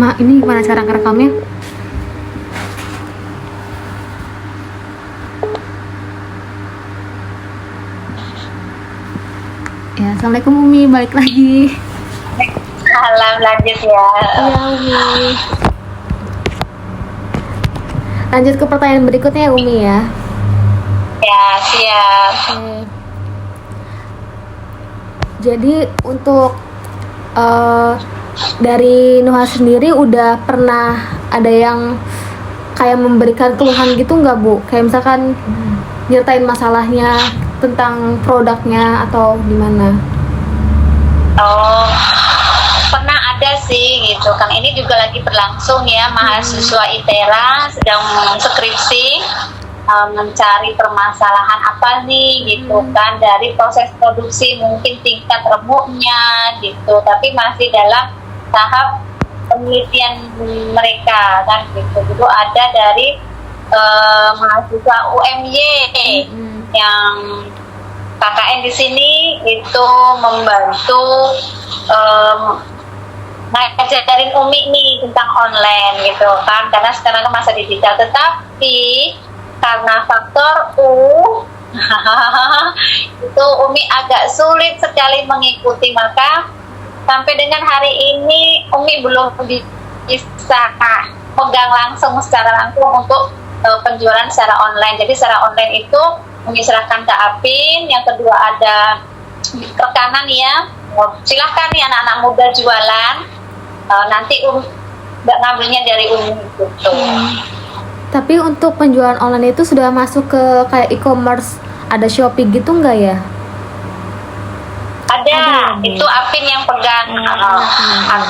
Ma, ini gimana cara ngerekamnya? Ya, Assalamualaikum Umi, balik lagi. Alam lanjut ya. Iya Umi. Lanjut ke pertanyaan berikutnya ya Umi ya. Ya, siap. Oke. Jadi untuk dari Nuha sendiri udah pernah ada yang kayak memberikan keluhan gitu nggak Bu? Kayak misalkan nyertain masalahnya tentang produknya atau gimana? Oh, pernah ada sih gitu kan. Ini juga lagi berlangsung ya, mahasiswa ITERA sedang skripsi, mencari permasalahan apa nih gitu kan, dari proses produksi mungkin tingkat remuknya gitu, tapi masih dalam tahap penelitian mereka kan gitu. Itu ada dari mahasiswa UMY yang KKN di sini itu membantu ngajarin Umi nih tentang online gitu kan, karena sekarang kan masa digital. Tetapi karena faktor itu Umi agak sulit sekali mengikuti, maka sampai dengan hari ini Umi belum bisa pegang langsung secara langsung untuk penjualan secara online. Jadi secara online itu Umi serahkan ke Apin. Yang kedua ada rekanan ya, silahkan nih anak-anak muda jualan, nanti ngambilnya dari Umi gitu. Tapi untuk penjualan online itu sudah masuk ke kayak e-commerce, ada Shopee gitu nggak ya? Ada, itu Apin yang pegang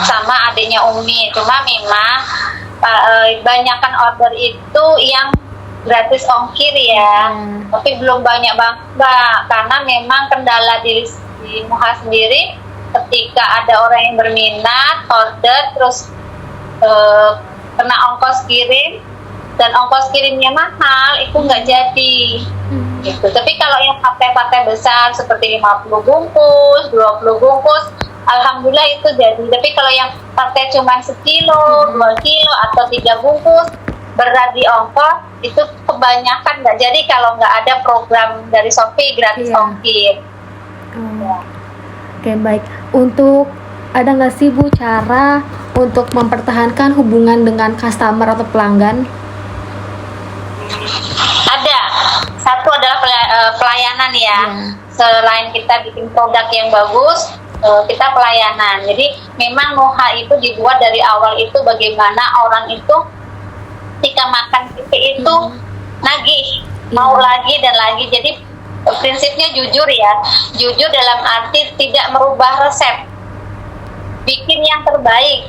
sama adiknya Umi. Cuma memang banyakkan order itu yang gratis ongkir ya, tapi belum banyak banget karena memang kendala di Nuha sendiri. Ketika ada orang yang berminat order terus kena ongkos kirim dan ongkos kirimnya mahal, itu nggak jadi gitu. Tapi kalau yang pakai besar seperti 50 bungkus, 20 bungkus, alhamdulillah itu jadi. Tapi kalau yang pakai cuma sekilo, 2 kilo atau 3 bungkus, berat di ongkos, itu kebanyakan nggak jadi kalau nggak ada program dari Shopee gratis ongkir. Oke, baik. Untuk ada nggak sih Bu cara untuk mempertahankan hubungan dengan customer atau pelanggan? Ada. Satu adalah pelayanan ya. Selain kita bikin produk yang bagus, kita pelayanan. Jadi memang Nuha itu dibuat dari awal itu bagaimana orang itu ketika makan itu nagih, mau lagi dan lagi. Jadi prinsipnya jujur ya, jujur dalam arti tidak merubah resep, bikin yang terbaik.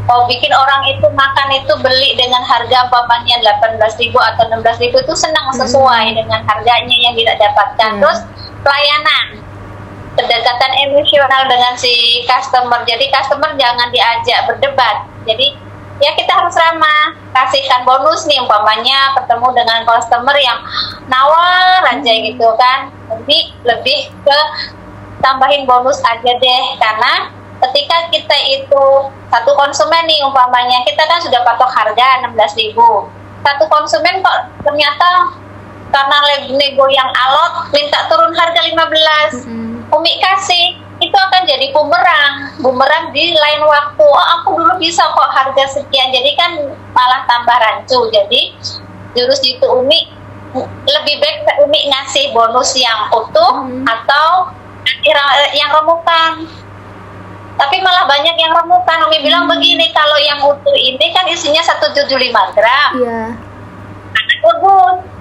Bikin orang itu makan itu beli dengan harga umpamanya 18.000 atau 16.000 itu senang sesuai dengan harganya yang tidak dapatkan. Terus pelayanan, kedekatan emosional dengan si customer. Jadi customer jangan diajak berdebat. Jadi ya kita harus ramah, kasihkan bonus nih umpamanya ketemu dengan customer yang nawar aja gitu kan. Jadi lebih ke tambahin bonus aja deh, karena ketika kita itu satu konsumen nih umpamanya kita kan sudah patok harga 16.000, satu konsumen kok ternyata karena nego yang alot minta turun harga 15, Umi kasih, itu akan jadi bumerang di lain waktu. Aku dulu bisa kok harga sekian, jadi kan malah tambah rancu. Jadi jurus itu Umi lebih baik Umi ngasih bonus yang utuh atau yang remukan. Tapi malah banyak yang remukan. Umi bilang begini, kalau yang utuh ini kan isinya 175 gram. Iya. Bagus.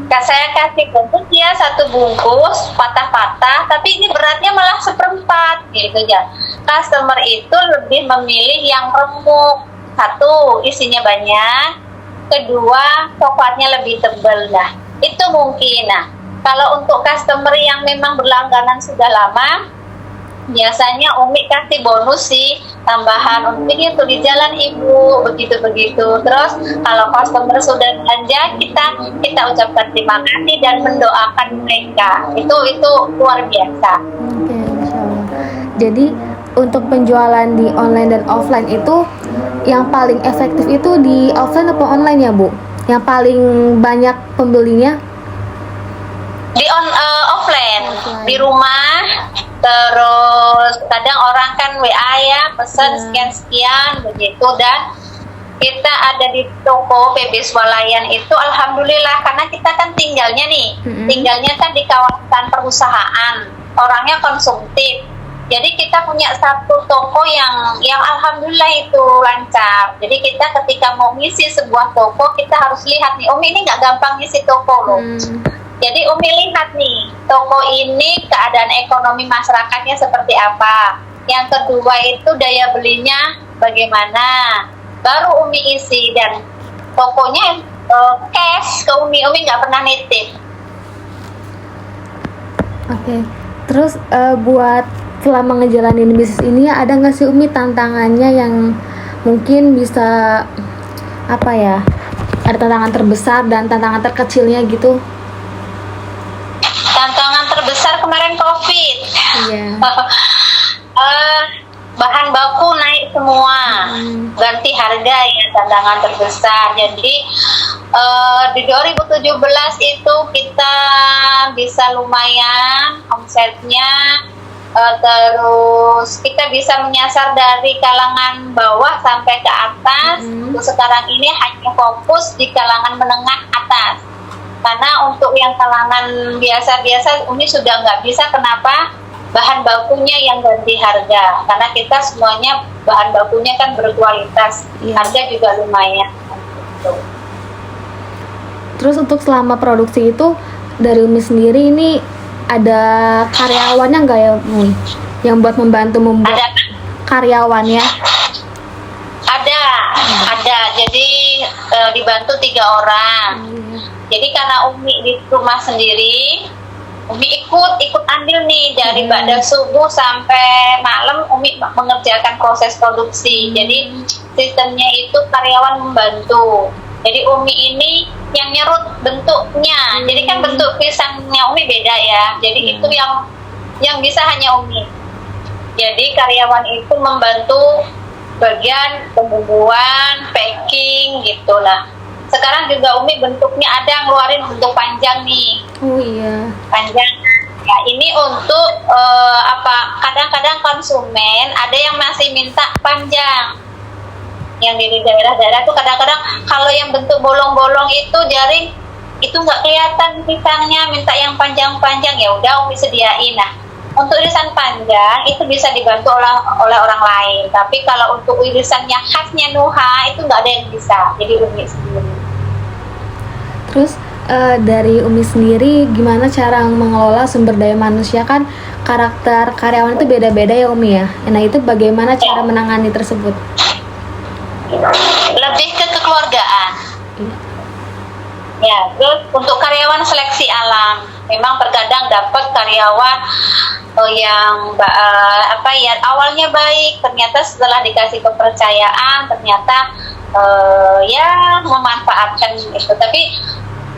Saya kasih bungkus ya, satu bungkus patah-patah, tapi ini beratnya malah 1/4 gitu ya. Customer itu lebih memilih yang remuk. Satu, isinya banyak. Kedua, coklatnya lebih tebal. Nah, itu mungkin. Nah, kalau untuk customer yang memang berlangganan sudah lama, biasanya Umi kasih bonus sih tambahan, ini untuk di jalan Ibu, begitu. Terus kalau customer sudah belanja, kita ucapkan terima kasih dan mendoakan mereka. Itu luar biasa. Oke, Insya Allah. Jadi untuk penjualan di online dan offline itu yang paling efektif itu di offline atau online ya Bu? Yang paling banyak pembelinya? Di offline, di rumah. Terus kadang orang kan WA ya, pesan sekian-sekian begitu, dan kita ada di toko PB Swalayan itu alhamdulillah, karena kita kan tinggalnya kan di kawasan perusahaan, orangnya konsumtif. Jadi kita punya satu toko yang alhamdulillah itu lancar. Jadi kita ketika mau ngisi sebuah toko, kita harus lihat nih, Umi ini nggak gampang ngisi toko loh. Jadi Umi lihat nih, toko ini keadaan ekonomi masyarakatnya seperti apa. Yang kedua itu daya belinya bagaimana. Baru Umi isi, dan tokonya cash ke Umi nggak pernah nitip. Oke. Terus buat selama ngejalanin bisnis ini ada nggak sih Umi tantangannya yang mungkin bisa apa ya, ada tantangan terbesar dan tantangan terkecilnya gitu? Tantangan terbesar kemarin COVID. Iya. Bahan baku naik semua, ganti harga ya, tantangan terbesar. Jadi di 2017 itu kita bisa lumayan omsetnya. Terus kita bisa menyasar dari kalangan bawah sampai ke atas. Untuk sekarang ini hanya fokus di kalangan menengah atas, karena untuk yang kalangan biasa-biasa Umi sudah nggak bisa. Kenapa? Bahan bakunya yang ganti harga, karena kita semuanya bahan bakunya kan berkualitas, harga juga lumayan gitu. Terus untuk selama produksi itu dari Umi sendiri ini ada karyawannya nggak ya Umi? Yang buat membantu membuat Ada. karyawannya? Ada. Jadi dibantu 3 orang. Jadi karena Umi di rumah sendiri, Umi ikut andil nih dari ba'da subuh sampai malam. Umi mengerjakan proses produksi. Jadi sistemnya itu karyawan membantu. Jadi Umi ini yang nyerut bentuknya. Jadi kan bentuk pisangnya Umi beda ya. Jadi itu yang bisa hanya Umi. Jadi karyawan itu membantu bagian pembumbuan, packing gitulah. Sekarang juga Umi bentuknya ada ngeluarin bentuk panjang nih. Oh iya. Panjang. Ya, ini untuk kadang-kadang konsumen ada yang masih minta panjang. Yang di daerah-daerah tuh kadang-kadang kalau yang bentuk bolong-bolong itu jaring itu nggak kelihatan pisangnya, minta yang panjang-panjang, ya udah Umi sediain. Nah, untuk irisan panjang itu bisa dibantu oleh orang lain. Tapi kalau untuk irisannya khasnya Nuha itu nggak ada yang bisa. Jadi Umi sendiri. Terus dari Umi sendiri gimana cara mengelola sumber daya manusia? Kan karakter karyawan itu beda-beda ya Umi ya. Nah itu bagaimana cara menangani tersebut? Lebih ke kekeluargaan. Ya, terus untuk karyawan seleksi alam, memang terkadang dapat karyawan yang awalnya baik, ternyata setelah dikasih kepercayaan ternyata ya memanfaatkan itu. Tapi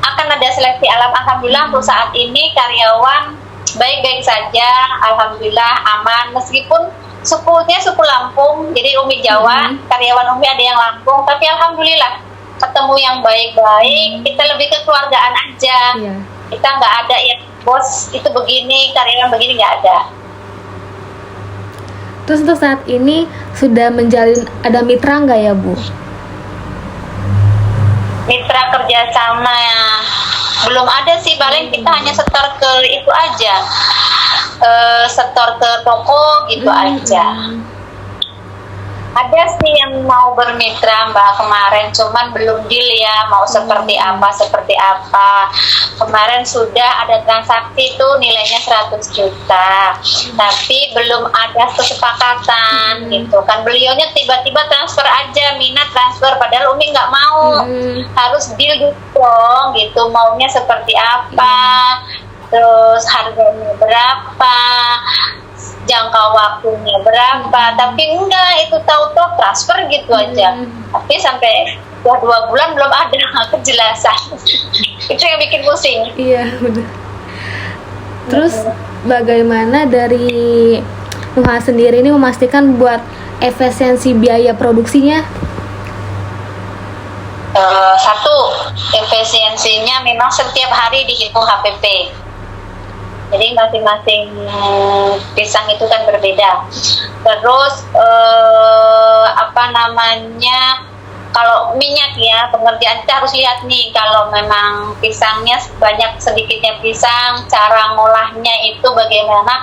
akan ada seleksi alam. Alhamdulillah untuk saat ini karyawan baik-baik saja, alhamdulillah aman. Meskipun sukunya suku Lampung, jadi Umi Jawa, karyawan Umi ada yang Lampung, tapi alhamdulillah ketemu yang baik-baik. Kita lebih kekeluargaan aja. Kita nggak ada yang bos itu begini, karyawan begini, nggak ada. Terus untuk saat ini sudah menjalin ada mitra nggak ya Bu? Mitra kerjasama ya belum ada sih, paling kita hanya setor ke itu aja, setor ke toko gitu aja. Ada sih yang mau bermitra Mbak kemarin, cuman belum deal ya, mau seperti apa. Kemarin sudah ada transaksi itu nilainya 100 juta, tapi belum ada kesepakatan gitu kan. Beliaunya tiba-tiba transfer aja, minat transfer, padahal Umi nggak mau. Harus deal dong gitu, maunya seperti apa, terus harganya berapa, jangka waktunya berapa. Tapi enggak, itu tahu-tahu transfer gitu aja. Tapi sampai 2 bulan belum ada kejelasan. Itu yang bikin pusing. Iya benar. Terus bagaimana dari Nuha sendiri ini memastikan buat efisiensi biaya produksinya? Satu, efisiensinya memang setiap hari dihitung HPP. Jadi masing-masing pisang itu kan berbeda. Terus kalau minyak ya, pengerjaan kita harus lihat nih, kalau memang pisangnya banyak sedikitnya pisang, cara ngolahnya itu bagaimana,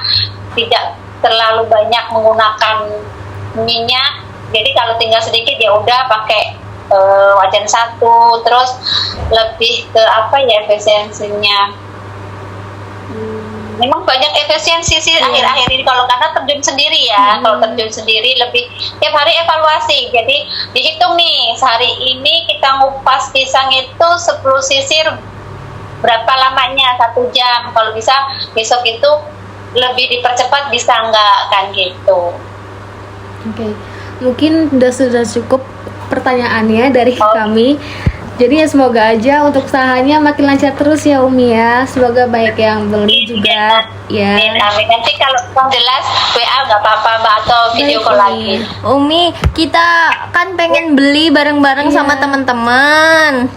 tidak terlalu banyak menggunakan minyak. Jadi kalau tinggal sedikit ya udah pakai wajan satu, terus lebih ke efisiensinya. Memang banyak efisiensi sih akhir-akhir ini, kalau karena terjun sendiri ya. Kalau terjun sendiri lebih tiap hari evaluasi, jadi dihitung nih, sehari ini kita ngupas pisang itu 10 sisir berapa lamanya, 1 jam. Kalau bisa besok itu lebih dipercepat, bisa nggak, kan gitu. Oke. Mungkin sudah cukup pertanyaannya dari kami. Jadi ya semoga aja untuk usahanya makin lancar terus ya Umi ya. Semoga baik yang beli juga ya. Amin. Nanti kalau kurang jelas WA nggak apa-apa Mbak, atau video call lagi. Umi, kita kan pengen beli bareng-bareng sama teman-teman.